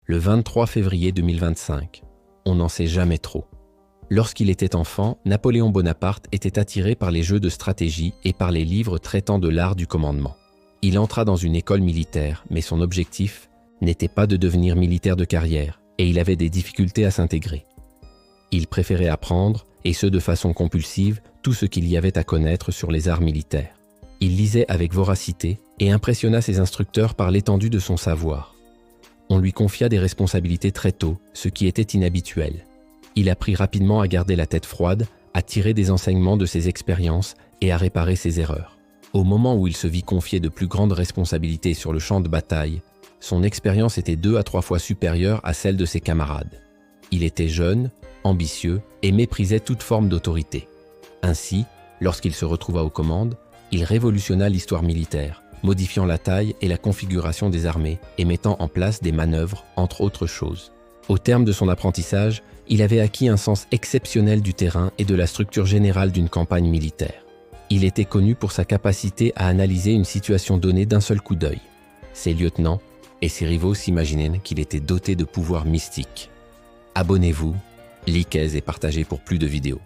Le 23 février 2025. On n'en sait jamais trop. Lorsqu'il était enfant, Napoléon Bonaparte était attiré par les jeux de stratégie et par les livres traitant de l'art du commandement. Il entra dans une école militaire, mais son objectif n'était pas de devenir militaire de carrière, et il avait des difficultés à s'intégrer. Il préférait apprendre, et ce de façon compulsive, tout ce qu'il y avait à connaître sur les arts militaires. Il lisait avec voracité et impressionna ses instructeurs par l'étendue de son savoir. On lui confia des responsabilités très tôt, ce qui était inhabituel. Il apprit rapidement à garder la tête froide, à tirer des enseignements de ses expériences et à réparer ses erreurs. Au moment où il se vit confier de plus grandes responsabilités sur le champ de bataille, son expérience était 2 à 3 fois supérieure à celle de ses camarades. Il était jeune, ambitieux et méprisait toute forme d'autorité. Ainsi, lorsqu'il se retrouva aux commandes, il révolutionna l'histoire militaire, modifiant la taille et la configuration des armées et mettant en place des manœuvres, entre autres choses. Au terme de son apprentissage, il avait acquis un sens exceptionnel du terrain et de la structure générale d'une campagne militaire. Il était connu pour sa capacité à analyser une situation donnée d'un seul coup d'œil. Ses lieutenants et ses rivaux s'imaginaient qu'il était doté de pouvoirs mystiques. Abonnez-vous, likez et partagez pour plus de vidéos.